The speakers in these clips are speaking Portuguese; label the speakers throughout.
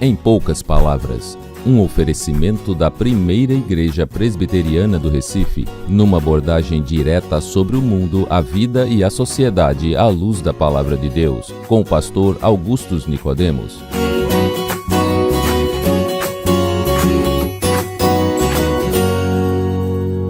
Speaker 1: Em poucas palavras, um oferecimento da primeira igreja presbiteriana do Recife, numa abordagem direta sobre o mundo, a vida e a sociedade à luz da palavra de Deus, com o pastor Augustus Nicodemos.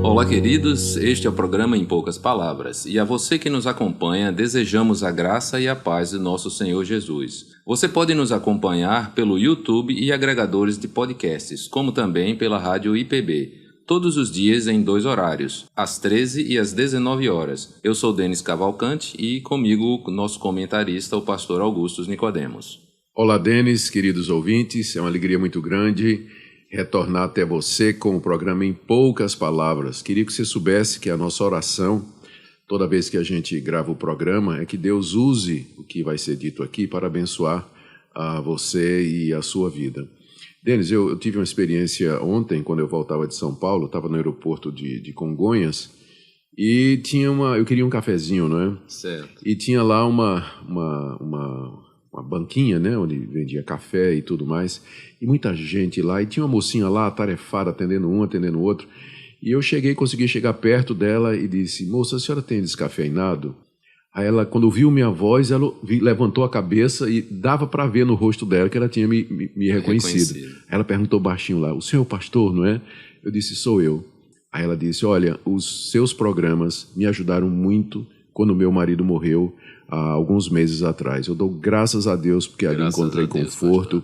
Speaker 1: Olá, queridos, este é o programa Em Poucas Palavras, e a você que nos acompanha, desejamos a graça e a paz do nosso Senhor Jesus. Você pode nos acompanhar pelo YouTube e agregadores de podcasts, como também pela rádio IPB, todos os dias em 2 horários, às 13 e às 19 horas. Eu sou Denis Cavalcante e comigo nosso comentarista, o pastor Augustus Nicodemos.
Speaker 2: Olá, Denis, queridos ouvintes, é uma alegria muito grande retornar até você com o programa Em Poucas Palavras. Queria que você soubesse que a nossa oração, toda vez que a gente grava o programa, é que Deus use o que vai ser dito aqui para abençoar a você e a sua vida. Denis, eu tive uma experiência ontem, quando eu voltava de São Paulo, estava no aeroporto de Congonhas, e eu queria um cafezinho, não é?
Speaker 1: Certo.
Speaker 2: E tinha lá uma banquinha, né, onde vendia café e tudo mais, e muita gente lá, e tinha uma mocinha lá, atarefada, atendendo um, atendendo o outro, e eu consegui chegar perto dela e disse: moça, a senhora tem descafeinado? Aí ela, quando viu minha voz, ela levantou a cabeça e dava para ver no rosto dela que ela tinha me reconhecido. Ela perguntou baixinho lá: o senhor é o pastor, não é? Eu disse: sou eu. Aí ela disse: olha, os seus programas me ajudaram muito quando meu marido morreu, há alguns meses atrás. Eu dou graças a Deus porque ali encontrei conforto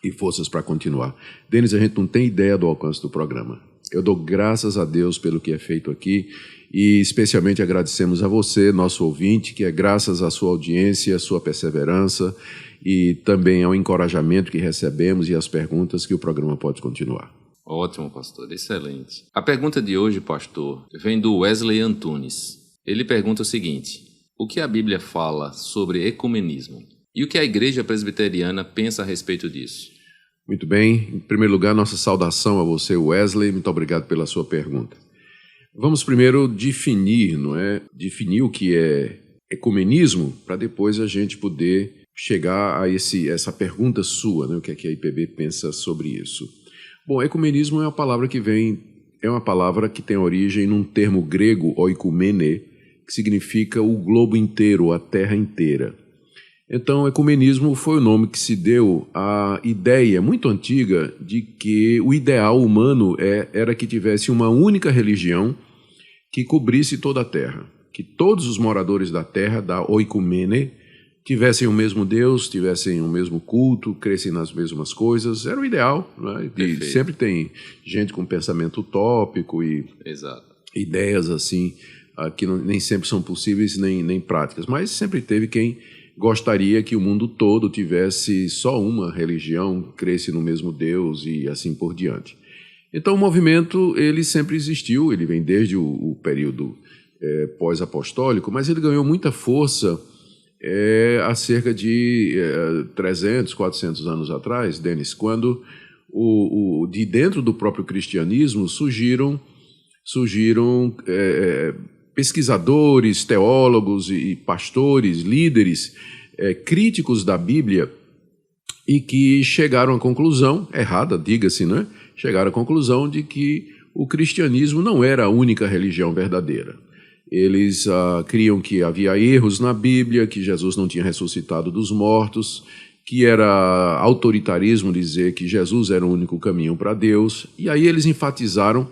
Speaker 2: e forças para continuar. Denis, a gente não tem ideia do alcance do programa. Eu dou graças a Deus pelo que é feito aqui e especialmente agradecemos a você, nosso ouvinte, que é graças à sua audiência, à sua perseverança e também ao encorajamento que recebemos e às perguntas que o programa pode continuar.
Speaker 1: Ótimo, pastor. Excelente. A pergunta de hoje, pastor, vem do Wesley Antunes. Ele pergunta o seguinte: o que a Bíblia fala sobre ecumenismo? E o que a Igreja Presbiteriana pensa a respeito disso?
Speaker 2: Muito bem. Em primeiro lugar, nossa saudação a você, Wesley. Muito obrigado pela sua pergunta. Vamos primeiro definir, não é? Definir o que é ecumenismo, para depois a gente poder chegar a essa pergunta sua, né? O que é que a IPB pensa sobre isso? Bom, ecumenismo é uma palavra que tem origem num termo grego, oikumene, que significa o globo inteiro, a terra inteira. Então, ecumenismo foi o nome que se deu à ideia muito antiga de que o ideal humano era que tivesse uma única religião que cobrisse toda a terra, que todos os moradores da terra, da oikumene, tivessem o mesmo Deus, tivessem o mesmo culto, crescem nas mesmas coisas. Era o ideal, né? E sempre tem gente com pensamento utópico e ideias assim, que nem sempre são possíveis nem práticas, mas sempre teve quem gostaria que o mundo todo tivesse só uma religião, cresce no mesmo Deus e assim por diante. Então o movimento ele sempre existiu, ele vem desde o período pós-apostólico, mas ele ganhou muita força há cerca de 300, 400 anos atrás, Denis, quando de dentro do próprio cristianismo surgiram pesquisadores, teólogos e pastores, líderes, críticos da Bíblia e que chegaram à conclusão, errada, diga-se, né? Chegaram à conclusão de que o cristianismo não era a única religião verdadeira. Eles criam que havia erros na Bíblia, que Jesus não tinha ressuscitado dos mortos, que era autoritarismo dizer que Jesus era o único caminho para Deus, e aí eles enfatizaram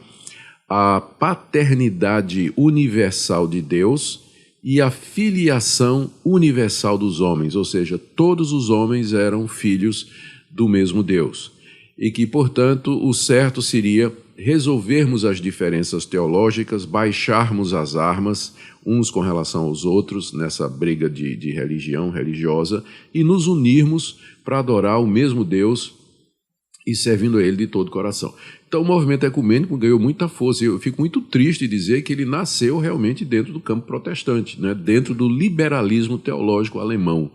Speaker 2: a paternidade universal de Deus e a filiação universal dos homens, ou seja, todos os homens eram filhos do mesmo Deus. E que, portanto, o certo seria resolvermos as diferenças teológicas, baixarmos as armas uns com relação aos outros nessa briga de religião religiosa e nos unirmos para adorar o mesmo Deus e servindo a Ele de todo o coração. Então o movimento ecumênico ganhou muita força e eu fico muito triste de dizer que ele nasceu realmente dentro do campo protestante, né? Dentro do liberalismo teológico alemão.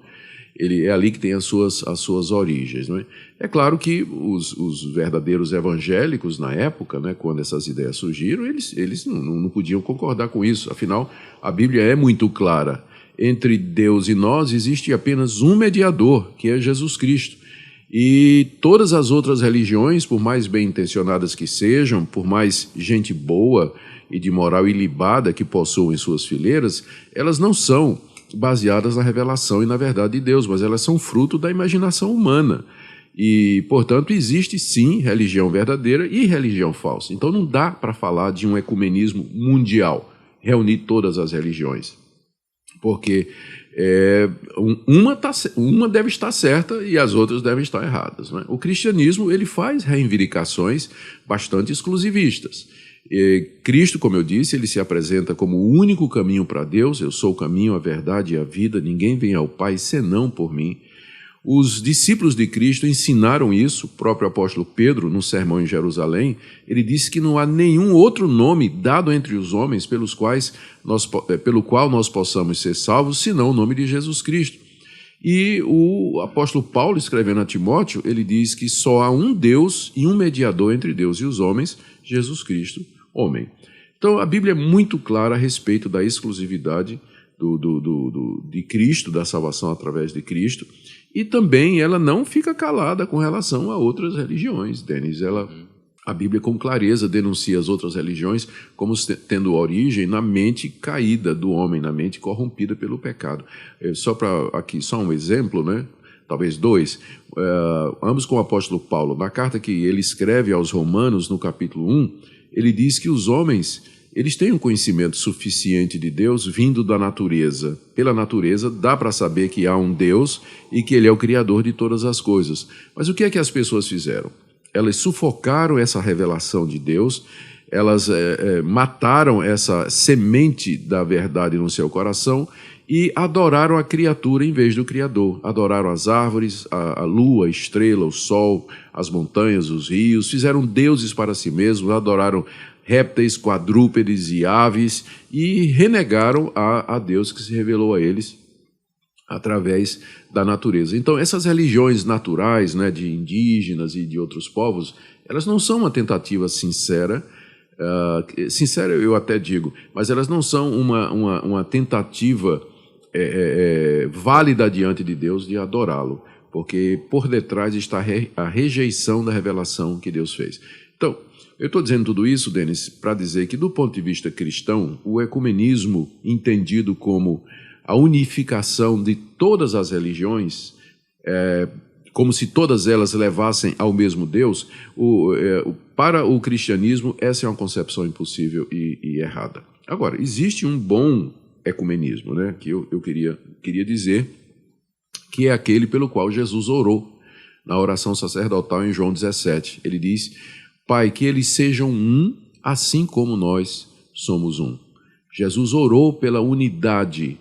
Speaker 2: Ele é ali que tem as suas origens, não é? É claro que os verdadeiros evangélicos na época, né, quando essas ideias surgiram, eles não podiam concordar com isso. Afinal, a Bíblia é muito clara. Entre Deus e nós existe apenas um mediador, que é Jesus Cristo. E todas as outras religiões, por mais bem intencionadas que sejam, por mais gente boa e de moral ilibada que possuam em suas fileiras, elas não são baseadas na revelação e na verdade de Deus, mas elas são fruto da imaginação humana. E, portanto, existe sim religião verdadeira e religião falsa. Então não dá para falar de um ecumenismo mundial, reunir todas as religiões. Porque uma deve estar certa e as outras devem estar erradas, né? O cristianismo ele faz reivindicações bastante exclusivistas. Cristo, como eu disse, ele se apresenta como o único caminho para Deus. Eu sou o caminho, a verdade e a vida. Ninguém vem ao Pai senão por mim. Os discípulos de Cristo ensinaram isso. O próprio apóstolo Pedro, no sermão em Jerusalém, ele disse que não há nenhum outro nome dado entre os homens pelo qual nós possamos ser salvos, senão o nome de Jesus Cristo. E o apóstolo Paulo, escrevendo a Timóteo, ele diz que só há um Deus e um mediador entre Deus e os homens, Jesus Cristo, homem. Então a Bíblia é muito clara a respeito da exclusividade de Cristo, da salvação através de Cristo, e também ela não fica calada com relação a outras religiões, Denis. A Bíblia com clareza denuncia as outras religiões como tendo origem na mente caída do homem, na mente corrompida pelo pecado. Só um exemplo, né? Talvez dois, ambos com o apóstolo Paulo. Na carta que ele escreve aos Romanos, no capítulo 1, ele diz que os homens eles têm um conhecimento suficiente de Deus vindo da natureza. Pela natureza dá para saber que há um Deus e que Ele é o Criador de todas as coisas. Mas o que é que as pessoas fizeram? Elas sufocaram essa revelação de Deus, elas mataram essa semente da verdade no seu coração e adoraram a criatura em vez do Criador. Adoraram as árvores, a lua, a estrela, o sol, as montanhas, os rios, fizeram deuses para si mesmos, adoraram répteis, quadrúpedes e aves e renegaram a Deus que se revelou a eles através da natureza. Então, essas religiões naturais, né, de indígenas e de outros povos, elas não são uma tentativa sincera, sincera eu até digo, mas elas não são uma tentativa válida diante de Deus de adorá-lo, porque por detrás está a rejeição da revelação que Deus fez. Então, eu estou dizendo tudo isso, Denis, para dizer que, do ponto de vista cristão, o ecumenismo, entendido como a unificação de todas as religiões, como se todas elas levassem ao mesmo Deus, para o cristianismo, essa é uma concepção impossível e errada. Agora, existe um bom ecumenismo, né, que eu queria dizer, que é aquele pelo qual Jesus orou na oração sacerdotal em João 17. Ele diz: Pai, que eles sejam um, assim como nós somos um. Jesus orou pela unidade,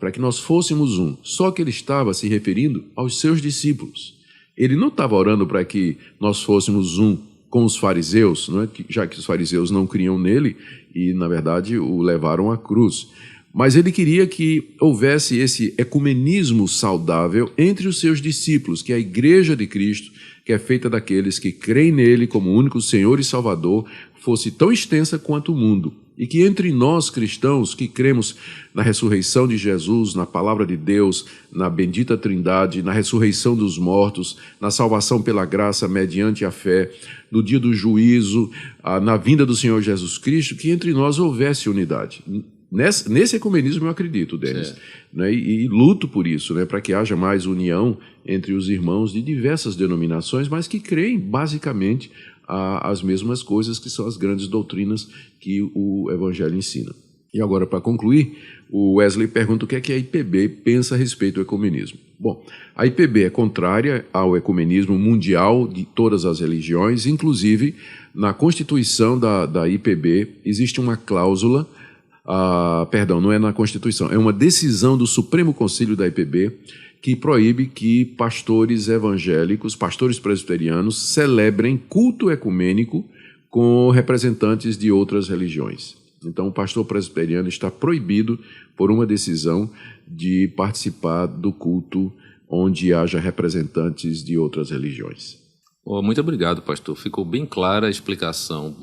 Speaker 2: para que nós fôssemos um. Só que ele estava se referindo aos seus discípulos. Ele não estava orando para que nós fôssemos um com os fariseus, não é? Já que os fariseus não criam nele e, na verdade, o levaram à cruz. Mas ele queria que houvesse esse ecumenismo saudável entre os seus discípulos, que é a Igreja de Cristo, que é feita daqueles que creem nele como único Senhor e Salvador, fosse tão extensa quanto o mundo. E que entre nós cristãos que cremos na ressurreição de Jesus, na palavra de Deus, na bendita Trindade, na ressurreição dos mortos, na salvação pela graça mediante a fé, no dia do juízo, na vinda do Senhor Jesus Cristo, que entre nós houvesse unidade. Nesse ecumenismo eu acredito, Denis, né, e luto por isso, né, para que haja mais união entre os irmãos de diversas denominações, mas que creem basicamente as mesmas coisas que são as grandes doutrinas que o Evangelho ensina. E agora, para concluir, o Wesley pergunta o que é que a IPB pensa a respeito do ecumenismo. Bom, a IPB é contrária ao ecumenismo mundial de todas as religiões, inclusive na Constituição da IPB existe uma cláusula. Perdão, não é na Constituição, é uma decisão do Supremo Conselho da IPB que proíbe que pastores evangélicos, pastores presbiterianos, celebrem culto ecumênico com representantes de outras religiões. Então, o pastor presbiteriano está proibido, por uma decisão, de participar do culto onde haja representantes de outras religiões.
Speaker 1: Muito obrigado, pastor. Ficou bem clara a explicação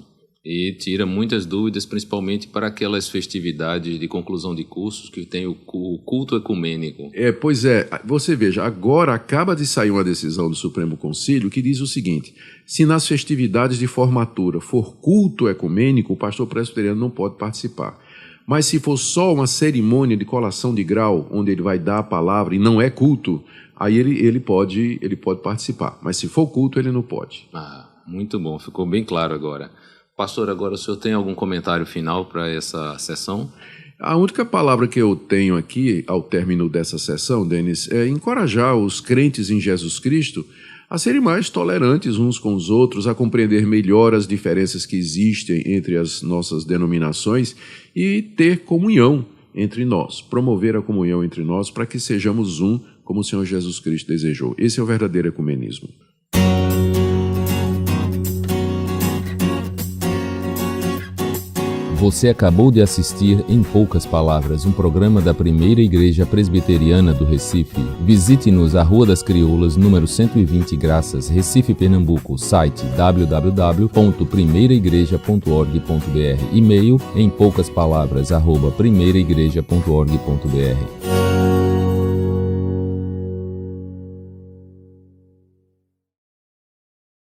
Speaker 1: e tira muitas dúvidas, principalmente para aquelas festividades de conclusão de cursos que tem o culto ecumênico.
Speaker 2: Pois é, você veja, agora acaba de sair uma decisão do Supremo Concílio que diz o seguinte: se nas festividades de formatura for culto ecumênico, o pastor presbiteriano não pode participar. Mas se for só uma cerimônia de colação de grau, onde ele vai dar a palavra e não é culto, aí ele pode participar. Mas se for culto, ele não pode.
Speaker 1: Muito bom, ficou bem claro agora. Pastor, agora o senhor tem algum comentário final para essa sessão?
Speaker 2: A única palavra que eu tenho aqui, ao término dessa sessão, Denis, é encorajar os crentes em Jesus Cristo a serem mais tolerantes uns com os outros, a compreender melhor as diferenças que existem entre as nossas denominações e ter comunhão entre nós, promover a comunhão entre nós para que sejamos um, como o Senhor Jesus Cristo desejou. Esse é o verdadeiro ecumenismo.
Speaker 1: Você acabou de assistir Em Poucas Palavras, um programa da Primeira Igreja Presbiteriana do Recife. Visite-nos à Rua das Crioulas, número 120 Graças, Recife, Pernambuco. Site www.primeiraigreja.org.br. E-mail empoucaspalavras@primeiraigreja.org.br.